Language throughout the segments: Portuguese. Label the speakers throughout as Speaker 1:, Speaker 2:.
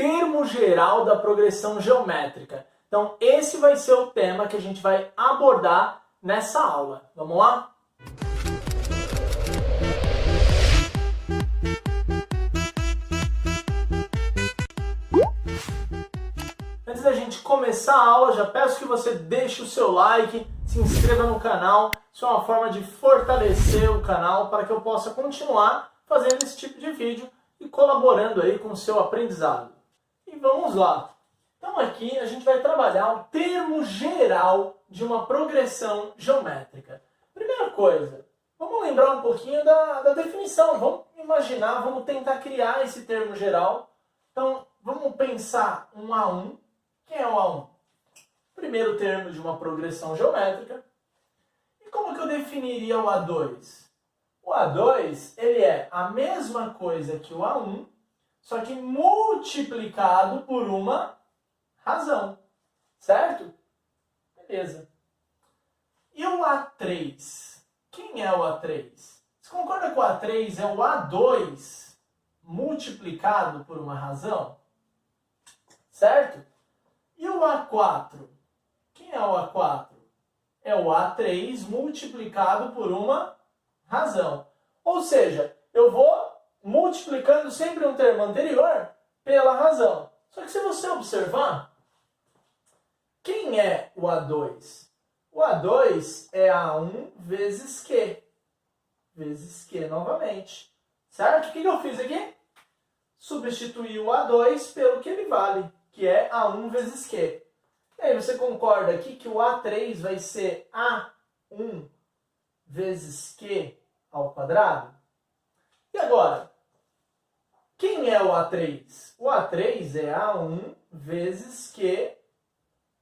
Speaker 1: termo geral da progressão geométrica. Então, esse vai ser o tema que a gente vai abordar nessa aula. Vamos lá? Antes da gente começar a aula, já peço que você deixe o seu like, se inscreva no canal. Isso é uma forma de fortalecer o canal para que eu possa continuar fazendo esse tipo de vídeo e colaborando aí com o seu aprendizado. E vamos lá. Então aqui a gente vai trabalhar o termo geral de uma progressão geométrica. Primeira coisa, vamos lembrar um pouquinho da definição. Vamos imaginar, vamos tentar criar esse termo geral. Então vamos pensar um A1. Quem é o A1? Primeiro termo de uma progressão geométrica. E como que eu definiria o A2? O A2 ele é a mesma coisa que o A1, só que multiplicado por uma razão, certo? Beleza. E o A3? Quem é o A3? Você concorda que o A3 é o A2 multiplicado por uma razão? Certo? E o A4? Quem é o A4? É o A3 multiplicado por uma razão. Ou seja, eu vou multiplicando sempre um termo anterior pela razão. Só que se você observar, quem é o A2? O A2 é A1 vezes Q. Vezes Q novamente. Certo? O que eu fiz aqui? Substituí o A2 pelo que ele vale, que é A1 vezes Q. E aí você concorda aqui que o A3 vai ser A1 vezes Q ao quadrado? E agora, quem é o A3? O A3 é A1 vezes Q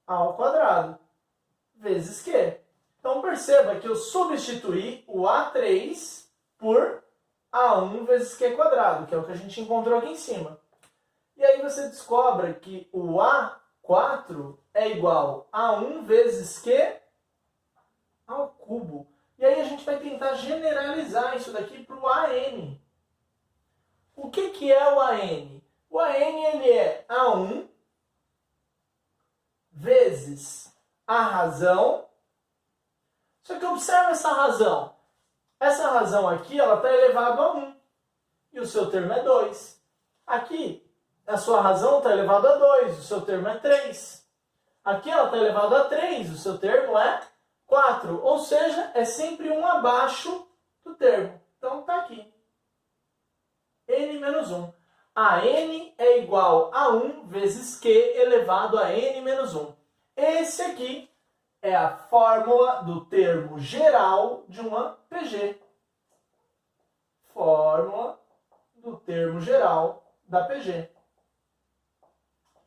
Speaker 1: ao quadrado, vezes Q. Então perceba que eu substituí o A3 por A1 vezes Q quadrado, que é o que a gente encontrou aqui em cima. E aí você descobre que o A4 é igual a 1 vezes Q ao cubo. E aí a gente vai tentar generalizar isso daqui para o AN. O que é o AN? O AN ele é A1 vezes a razão. Só que observa essa razão. Essa razão aqui está elevada a 1. E o seu termo é 2. Aqui, a sua razão está elevada a 2. O seu termo é 3. Aqui ela está elevada a 3. O seu termo é 4. Ou seja, é sempre um abaixo do termo. Então está aqui. N menos 1. A N é igual a 1 vezes Q elevado a N menos 1. Esse aqui é a fórmula do termo geral de uma PG. Fórmula do termo geral da PG.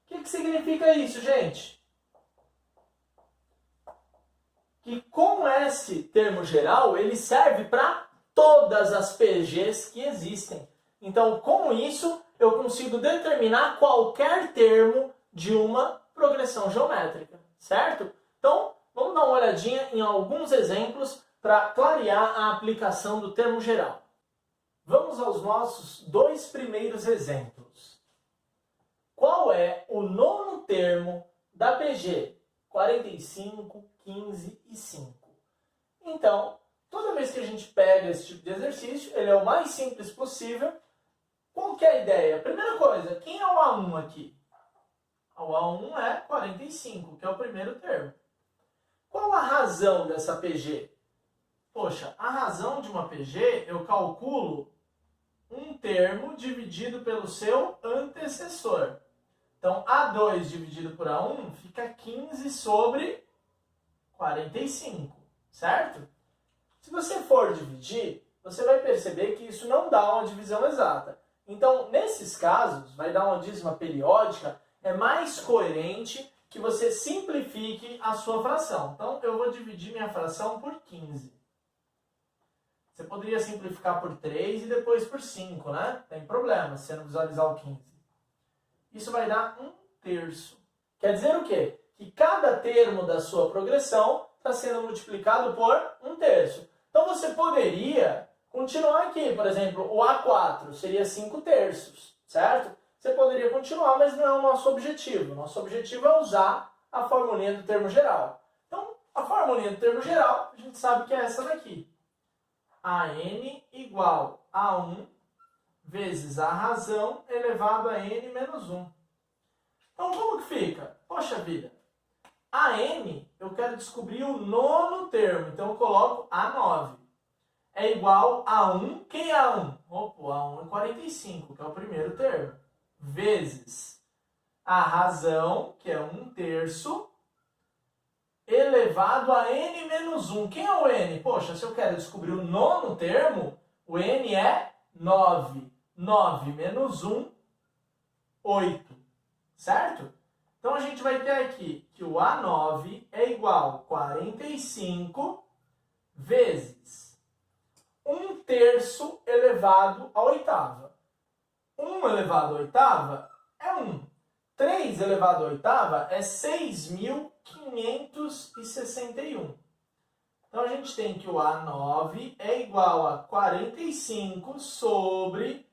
Speaker 1: O que significa isso, gente? Que com esse termo geral, ele serve para todas as PGs que existem. Então, com isso, eu consigo determinar qualquer termo de uma progressão geométrica, certo? Então, vamos dar uma olhadinha em alguns exemplos para clarear a aplicação do termo geral. Vamos aos nossos dois primeiros exemplos. Qual é o nono termo da PG? 45, 15 e 5. Então, toda vez que a gente pega esse tipo de exercício, ele é o mais simples possível. Qual que é a ideia? Primeira coisa, quem é o A1 aqui? O A1 é 45, que é o primeiro termo. Qual a razão dessa PG? Poxa, a razão de uma PG, eu calculo um termo dividido pelo seu antecessor. Então, A2 dividido por A1 fica 15 sobre 45, certo? Se você for dividir, você vai perceber que isso não dá uma divisão exata. Então, nesses casos, vai dar uma dízima periódica, é mais coerente que você simplifique a sua fração. Então, eu vou dividir minha fração por 15. Você poderia simplificar por 3 e depois por 5, né? Tem problema se você não visualizar o 15. Isso vai dar 1/3. Quer dizer o quê? Que cada termo da sua progressão está sendo multiplicado por 1/3. Então você poderia continuar aqui. Por exemplo, o A4 seria 5/3, certo? Você poderia continuar, mas não é o nosso objetivo. Nosso objetivo é usar a formulinha do termo geral. Então, a formulinha do termo geral, a gente sabe que é essa daqui. AN igual a 1 vezes a razão elevado a n menos 1. Então, como que fica? Poxa vida, AN, eu quero descobrir o nono termo, então eu coloco A9. É igual a 1, quem é A1? Opa, A1 é 45, que é o primeiro termo, vezes a razão, que é 1/3, elevado a n menos 1. Quem é o n? Poxa, se eu quero descobrir o nono termo, o n é 9. 9 menos 1, 8. Certo? Então a gente vai ter aqui que o A9 é igual a 45 vezes 1/3 elevado à oitava. 1 elevado à oitava é 1. 3 elevado à oitava é 6.561. Então a gente tem que o A9 é igual a 45 sobre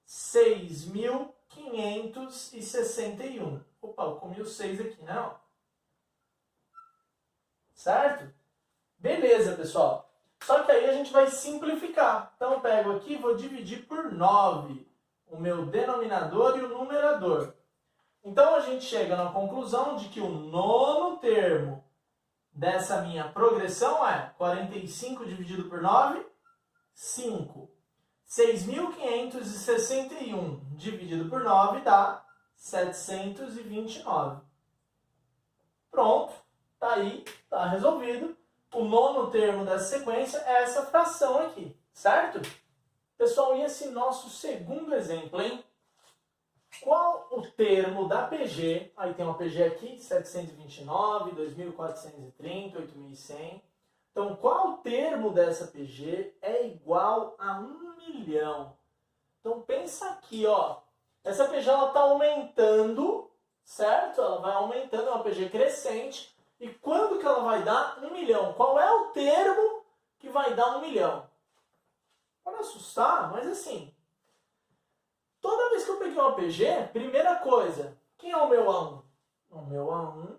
Speaker 1: 6.561. Opa, eu comi o 6 aqui, não? Certo? Beleza, pessoal. Só que aí a gente vai simplificar. Então eu pego aqui e vou dividir por 9. O meu denominador e o numerador. Então a gente chega na conclusão de que o nono termo dessa minha progressão é 45 dividido por 9, 5. 6.561 dividido por 9 dá 729. Pronto, tá aí, tá resolvido. O nono termo dessa sequência é essa fração aqui, certo? Pessoal, e esse nosso segundo exemplo, hein? Qual o termo da PG? Aí tem uma PG aqui, 729, 2.430, 8.100. Então, qual termo dessa PG é igual a 1 milhão? Então, pensa aqui, ó. Essa PG está aumentando, certo? Ela vai aumentando, é uma PG crescente. E quando que ela vai dar 1 milhão? Qual é o termo que vai dar 1 milhão? Pode assustar, mas assim, toda vez que eu peguei uma PG, primeira coisa, quem é o meu A1? O meu A1,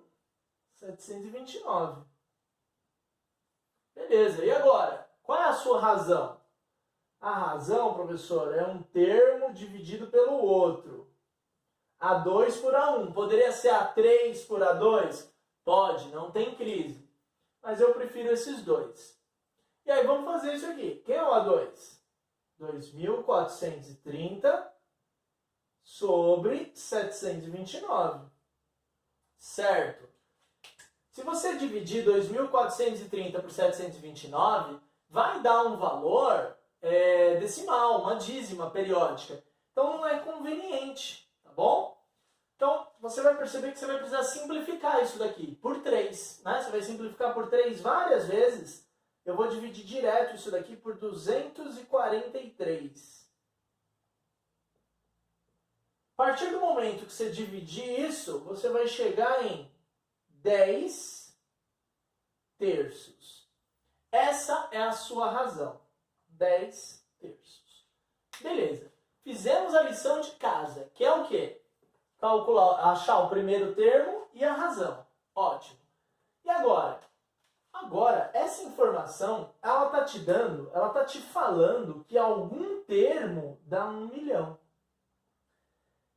Speaker 1: 729. Beleza, e agora? Qual é a sua razão? A razão, professor, é um termo dividido pelo outro. A2 por A1. Poderia ser A3 por A2? Pode, não tem crise. Mas eu prefiro esses dois. E aí vamos fazer isso aqui. Quem é o A2? 2.430 sobre 729. Certo? Se você dividir 2.430 por 729, vai dar um valor decimal, uma dízima periódica. Então não é conveniente, tá bom? Então você vai perceber que você vai precisar simplificar isso daqui por 3. Né? Você vai simplificar por 3 várias vezes. Eu vou dividir direto isso daqui por 243. A partir do momento que você dividir isso, você vai chegar em 10 terços. Essa é a sua razão. 10 terços. Beleza. Fizemos a lição de casa, que é o quê? Calcular, achar o primeiro termo e a razão. Ótimo. E agora? Agora, essa informação, ela está te dando, ela está te falando que algum termo dá 1 milhão.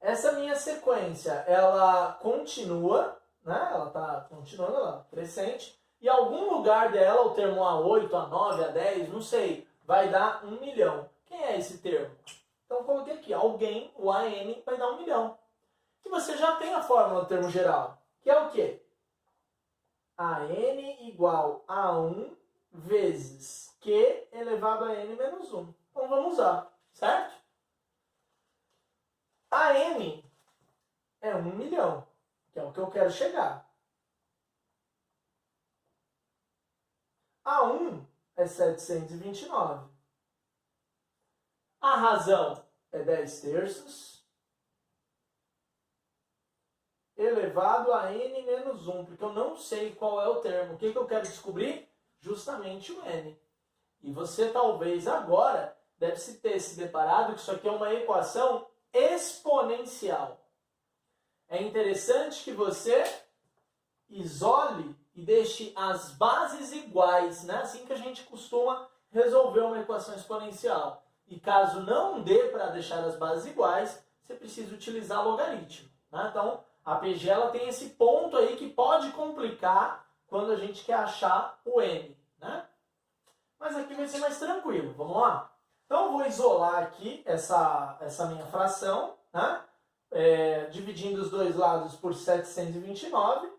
Speaker 1: Essa minha sequência, ela continua, né? Ela está continuando, ela crescente. E em algum lugar dela, o termo A8, A9, A10, não sei, vai dar 1 milhão. Quem é esse termo? Então, coloquei aqui, alguém, o AN, vai dar 1 milhão. E você já tem a fórmula do termo geral, que é o quê? AN igual a 1 vezes Q elevado a n menos 1. Então, vamos usar, certo? AN é 1 milhão, que é o que eu quero chegar. A1 é 729. A razão é 10 terços elevado a n menos 1, porque eu não sei qual é o termo. O que eu quero descobrir? Justamente o n. E você talvez agora deve ter se deparado que isso aqui é uma equação exponencial. É interessante que você isole e deixe as bases iguais, né? Assim que a gente costuma resolver uma equação exponencial. E caso não dê para deixar as bases iguais, você precisa utilizar logaritmo, né? Então, a PG ela tem esse ponto aí que pode complicar quando a gente quer achar o n, né? Mas aqui vai ser mais tranquilo, vamos lá? Então, eu vou isolar aqui essa minha fração, né? Dividindo os dois lados por 729,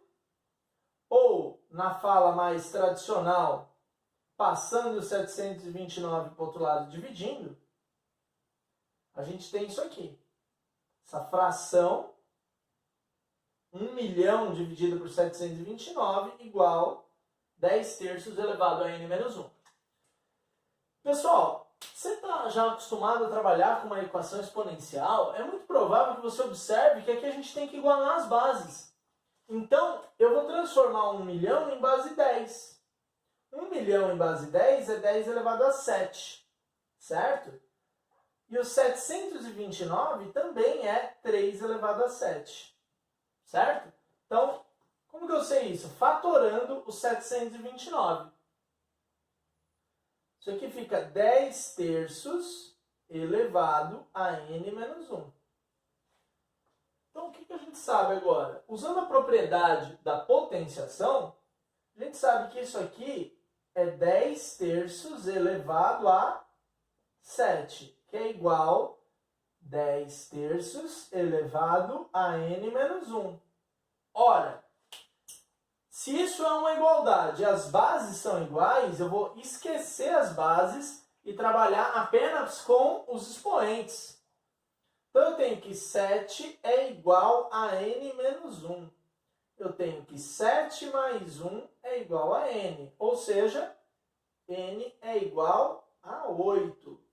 Speaker 1: ou, na fala mais tradicional, passando o 729 para o outro lado dividindo, a gente tem isso aqui. Essa fração, 1 milhão dividido por 729 igual 10 terços elevado a n menos 1. Pessoal, você está já acostumado a trabalhar com uma equação exponencial? É muito provável que você observe que aqui a gente tem que igualar as bases. Então, eu vou transformar 1 milhão em base 10. 1 milhão em base 10 é 10 elevado a 7, certo? E o 729 também é 3 elevado a 7, certo? Então, como que eu sei isso? Fatorando o 729. Isso aqui fica 10 terços elevado a n menos 1. Então, o que a gente sabe agora? Usando a propriedade da potenciação, a gente sabe que isso aqui é 10 terços elevado a 7, que é igual a 10 terços elevado a n menos 1. Ora, se isso é uma igualdade e as bases são iguais, eu vou esquecer as bases e trabalhar apenas com os expoentes. Então, eu tenho que 7 é igual a n menos 1. Eu tenho que 7 mais 1 é igual a n. Ou seja, n é igual a 8.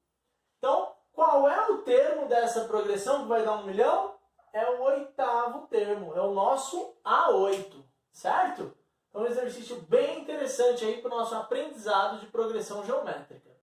Speaker 1: Então, qual é o termo dessa progressão que vai dar 1 milhão? É o oitavo termo, é o nosso A8, certo? Então, um exercício bem interessante aí para o nosso aprendizado de progressão geométrica.